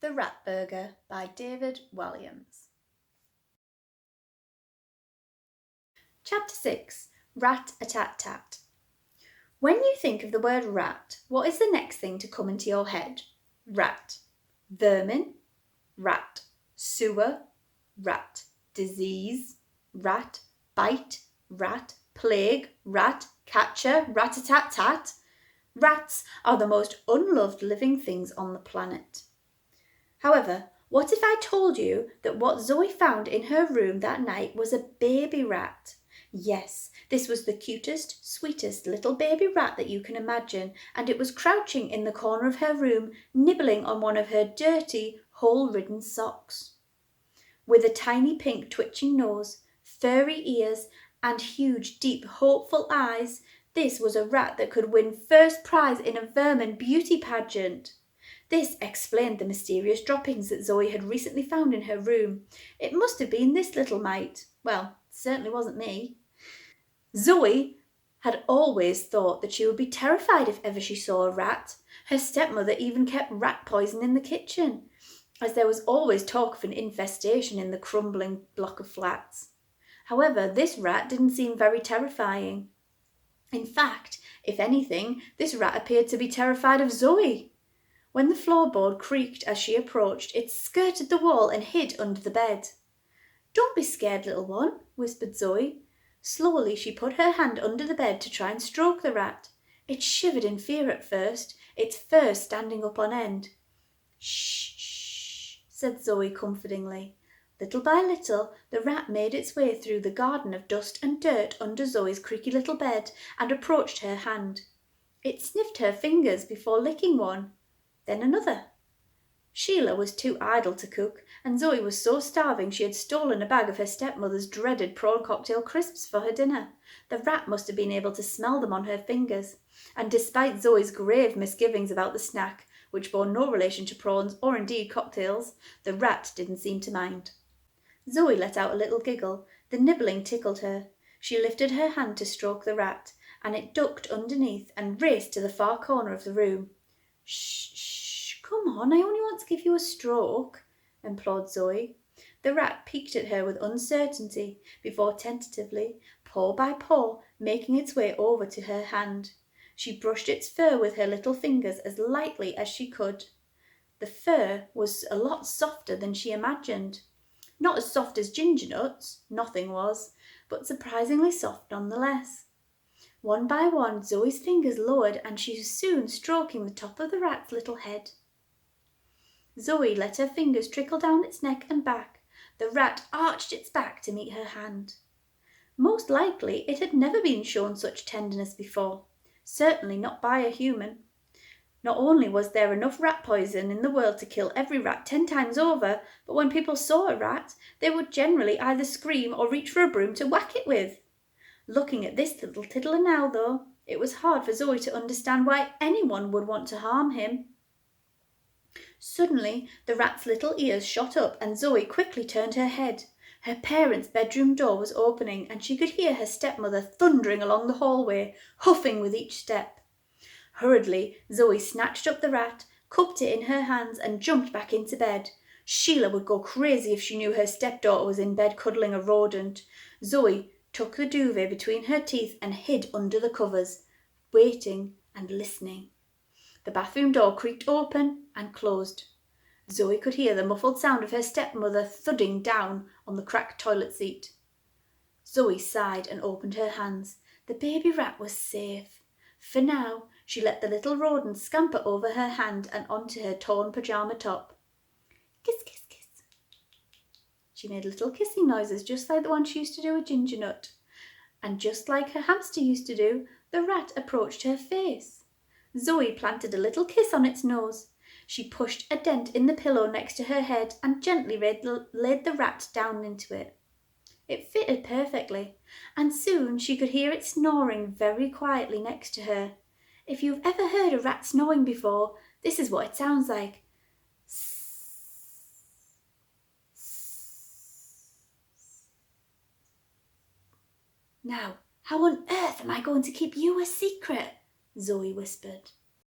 The Ratburger by David Walliams. Chapter 6. Rat-a-tat-tat. When you think of the word rat, what is the next thing to come into your head? Rat. Vermin. Rat. Sewer. Rat. Disease. Rat. Bite. Rat. Plague. Rat. Catcher. Rat-a-tat-tat. Rats are the most unloved living things on the planet. However, what if I told you that what Zoe found in her room that night was a baby rat? Yes, this was the cutest, sweetest little baby rat that you can imagine, and it was crouching in the corner of her room, nibbling on one of her dirty, hole-ridden socks. With a tiny pink twitching nose, furry ears, and huge, deep, hopeful eyes, this was a rat that could win first prize in a vermin beauty pageant. This explained the mysterious droppings that Zoe had recently found in her room. It must have been this little mite. Well, it certainly wasn't me. Zoe had always thought that she would be terrified if ever she saw a rat. Her stepmother even kept rat poison in the kitchen, as there was always talk of an infestation in the crumbling block of flats. However, this rat didn't seem very terrifying. In fact, if anything, this rat appeared to be terrified of Zoe. When the floorboard creaked as she approached, it skirted the wall and hid under the bed. "Don't be scared, little one," whispered Zoe. Slowly she put her hand under the bed to try and stroke the rat. It shivered in fear at first, its fur standing up on end. "Shh, shh," said Zoe comfortingly. Little by little, the rat made its way through the garden of dust and dirt under Zoe's creaky little bed and approached her hand. It sniffed her fingers before licking one. Then another. Sheila was too idle to cook, and Zoe was so starving she had stolen a bag of her stepmother's dreaded prawn cocktail crisps for her dinner. The rat must have been able to smell them on her fingers, and despite Zoe's grave misgivings about the snack, which bore no relation to prawns or indeed cocktails, the rat didn't seem to mind. Zoe let out a little giggle. The nibbling tickled her. She lifted her hand to stroke the rat, and it ducked underneath and raced to the far corner of the room. "Shh, shh, come on, I only want to give you a stroke," implored Zoe. The rat peeked at her with uncertainty before tentatively, paw by paw, making its way over to her hand. She brushed its fur with her little fingers as lightly as she could. The fur was a lot softer than she imagined. Not as soft as ginger nuts, nothing was, but surprisingly soft nonetheless. One by one, Zoe's fingers lowered, and she was soon stroking the top of the rat's little head. Zoe let her fingers trickle down its neck and back. The rat arched its back to meet her hand. Most likely it had never been shown such tenderness before, certainly not by a human. Not only was there enough rat poison in the world to kill every rat 10 times over, but when people saw a rat, they would generally either scream or reach for a broom to whack it with. Looking at this little tiddler now, though, it was hard for Zoe to understand why anyone would want to harm him. Suddenly, the rat's little ears shot up and Zoe quickly turned her head. Her parents' bedroom door was opening and she could hear her stepmother thundering along the hallway, huffing with each step. Hurriedly, Zoe snatched up the rat, cupped it in her hands and jumped back into bed. Sheila would go crazy if she knew her stepdaughter was in bed cuddling a rodent. Zoe took the duvet between her teeth and hid under the covers, waiting and listening. The bathroom door creaked open and closed. Zoe could hear the muffled sound of her stepmother thudding down on the cracked toilet seat. Zoe sighed and opened her hands. The baby rat was safe. For now, she let the little rodent scamper over her hand and onto her torn pyjama top. Kiss, kiss, kiss. She made little kissing noises just like the one she used to do with Ginger Nut. And just like her hamster used to do, the rat approached her face. Zoe planted a little kiss on its nose. She pushed a dent in the pillow next to her head and gently laid the rat down into it. It fitted perfectly, and soon she could hear it snoring very quietly next to her. If you've ever heard a rat snoring before, this is what it sounds like. "Now, how on earth am I going to keep you a secret?" Zoe whispered.